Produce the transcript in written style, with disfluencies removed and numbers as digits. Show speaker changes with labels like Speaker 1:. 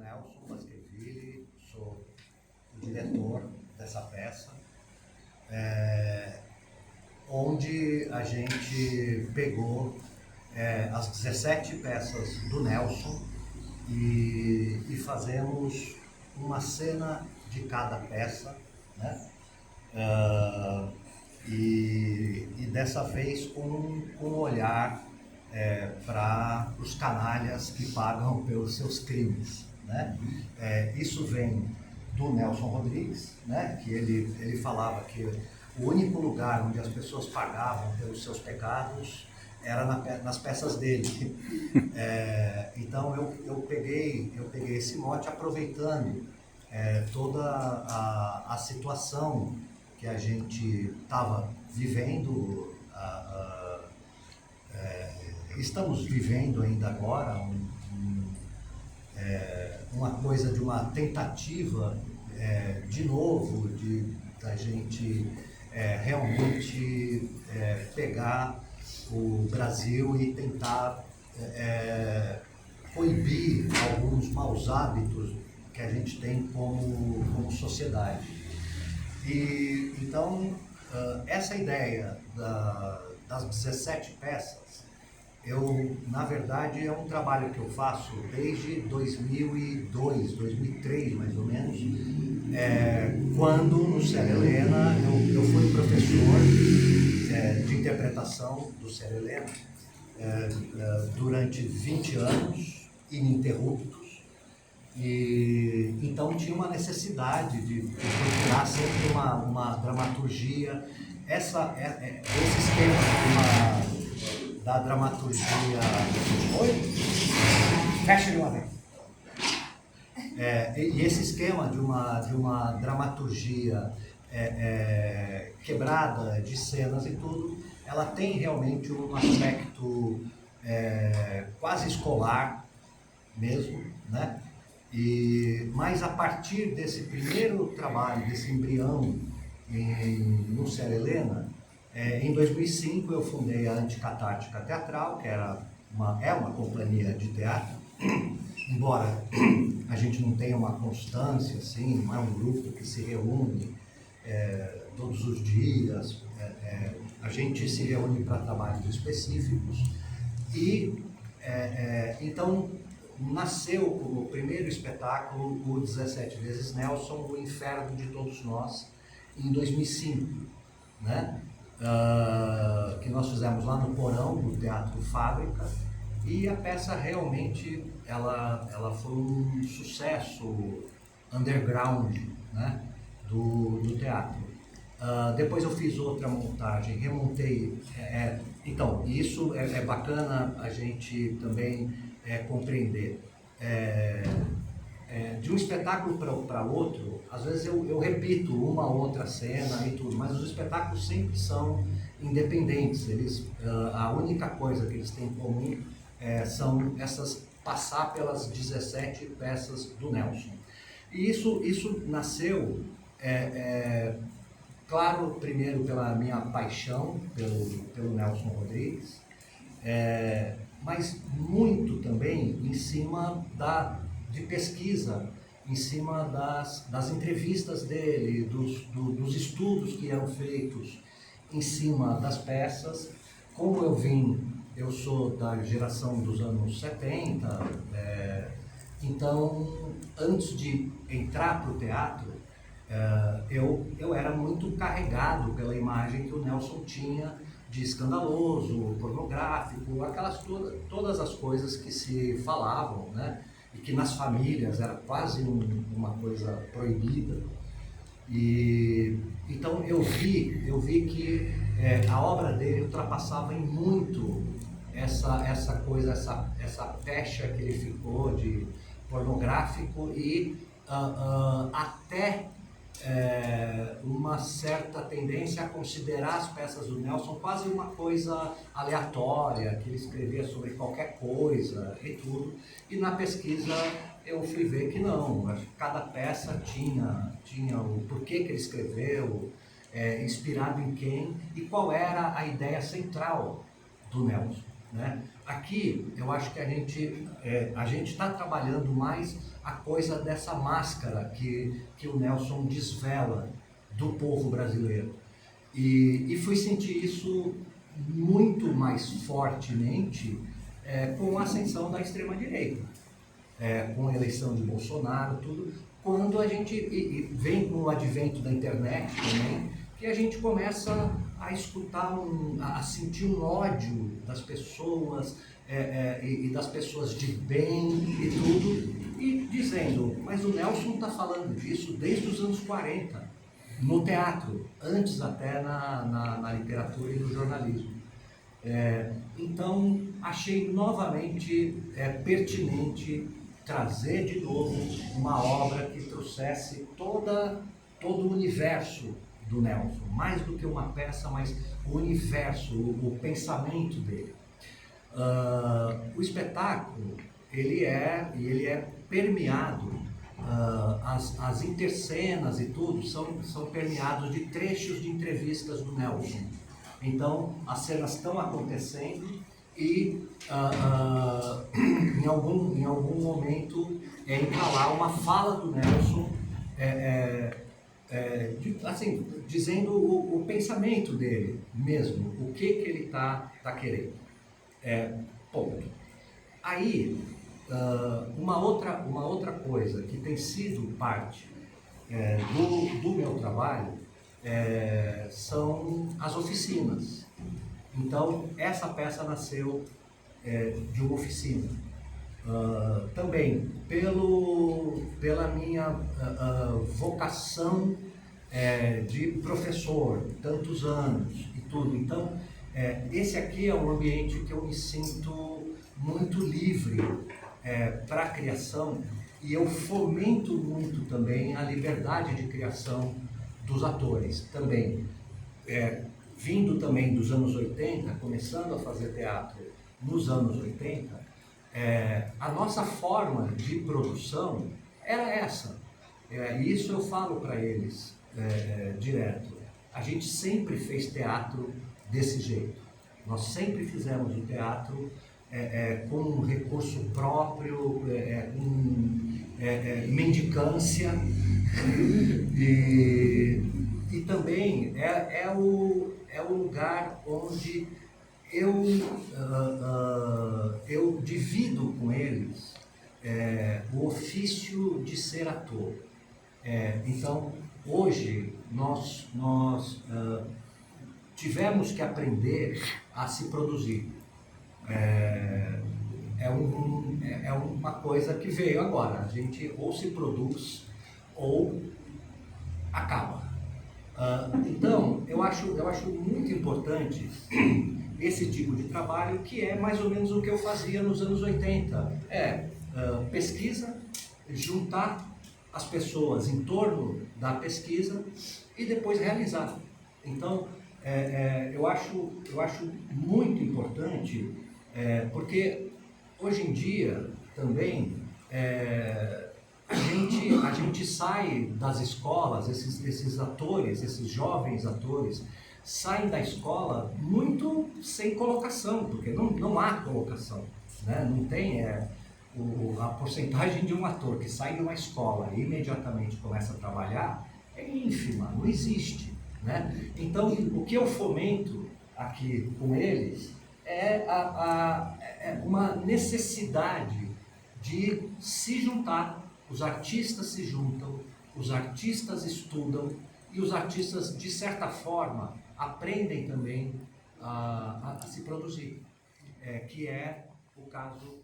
Speaker 1: Nelson Baskerville, sou o diretor dessa peça, onde a gente pegou as 17 peças do Nelson e fazemos uma cena de cada peça, né? E dessa vez com um olhar para os canalhas que pagam pelos seus crimes, né? Isso vem do Nelson Rodrigues, né? Que ele falava que o único lugar onde as pessoas pagavam pelos seus pecados era nas peças dele. Então eu peguei esse mote aproveitando toda a situação que a gente estava vivendo, estamos vivendo ainda agora, uma coisa de uma tentativa de novo da gente realmente pegar o Brasil e tentar coibir alguns maus hábitos que a gente tem como sociedade. E então essa ideia das 17 peças, na verdade é um trabalho que eu faço desde 2002, 2003 mais ou menos, quando no Sérgio Helena eu fui professor de interpretação do Sérgio Helena durante 20 anos ininterruptos. E então tinha uma necessidade de procurar sempre uma dramaturgia. Esse esquema da dramaturgia. Oi? Fecha de uma vez. E esse esquema de uma dramaturgia quebrada de cenas e tudo, ela tem realmente um aspecto quase escolar mesmo, né? Mas a partir desse primeiro trabalho, desse embrião no Sérgio Helena, em 2005 eu fundei a Anticatártica Teatral, que é uma companhia de teatro, embora a gente não tenha uma constância, assim, não é um grupo que se reúne todos os dias, a gente se reúne para trabalhos específicos e então nasceu como primeiro espetáculo o 17 vezes Nelson, o Inferno de Todos Nós, em 2005, né? Que nós fizemos lá no porão do Teatro Fábrica, e a peça realmente ela foi um sucesso underground, né? do teatro. Depois eu fiz outra montagem, remontei. Então, isso é bacana a gente também compreender. De um espetáculo para outro, às vezes eu repito uma outra cena e tudo, mas os espetáculos sempre são independentes. A única coisa que eles têm em comum são passar pelas 17 peças do Nelson. E isso nasceu, claro, primeiro pela minha paixão pelo Nelson Rodrigues, mas muito também em cima de pesquisa, em cima das entrevistas dele, dos estudos que eram feitos em cima das peças. Como eu sou da geração dos anos 70, então antes de entrar para o teatro, eu era muito carregado pela imagem que o Nelson tinha de escandaloso, pornográfico, todas as coisas que se falavam, né? E que nas famílias era quase uma coisa proibida. E então eu vi que a obra dele ultrapassava em muito essa coisa, essa pecha que ele ficou de pornográfico e até uma certa tendência a considerar as peças do Nelson quase uma coisa aleatória, que ele escrevia sobre qualquer coisa e tudo. E na pesquisa eu fui ver que não, cada peça tinha o porquê que ele escreveu, inspirado em quem e qual era a ideia central do Nelson. né? Aqui, eu acho que a gente está trabalhando mais a coisa dessa máscara que o Nelson desvela do povo brasileiro. E fui sentir isso muito mais fortemente com a ascensão da extrema-direita, com a eleição de Bolsonaro, tudo, quando a gente vem com o advento da internet também, que a gente começa a escutar, a sentir um ódio das pessoas e das pessoas de bem e tudo, e dizendo, mas o Nelson está falando disso desde os anos 40, no teatro, antes até na literatura e no jornalismo. Então, achei novamente pertinente trazer de novo uma obra que trouxesse todo o universo do Nelson, mais do que uma peça, mas o universo, o pensamento dele. O espetáculo, ele é permeado, as intercenas e tudo são permeados de trechos de entrevistas do Nelson. Então, as cenas estão acontecendo e em algum momento entra lá uma fala do Nelson, assim, dizendo o pensamento dele mesmo, o que ele está querendo. Ponto. Aí, uma outra coisa que tem sido parte do meu trabalho são as oficinas. Então, essa peça nasceu de uma oficina. Também pela minha vocação de professor, tantos anos e tudo. Então, esse aqui é um ambiente que eu me sinto muito livre para a criação, e eu fomento muito também a liberdade de criação dos atores também. Vindo também dos anos 80, começando a fazer teatro nos anos 80, a nossa forma de produção era essa. E isso eu falo para eles direto. A gente sempre fez teatro desse jeito. Nós sempre fizemos o teatro com um recurso próprio, mendicância, e também é o lugar onde eu divido com eles o ofício de ser ator. Então, hoje, nós tivemos que aprender a se produzir. É uma coisa que veio agora. A gente ou se produz ou acaba. Então, eu acho muito importante esse tipo de trabalho, que é mais ou menos o que eu fazia nos anos 80. Pesquisa, juntar as pessoas em torno da pesquisa e depois realizar. Então, eu acho muito importante, porque hoje em dia também a gente sai das escolas, esses atores, esses jovens atores, saem da escola muito sem colocação, porque não há colocação, né? Não tem a porcentagem de um ator que sai de uma escola e imediatamente começa a trabalhar é ínfima, não existe, né? Então, o que eu fomento aqui com eles é uma necessidade de se juntar. Os artistas se juntam, os artistas estudam e os artistas, de certa forma, aprendem também a se produzir, que é o caso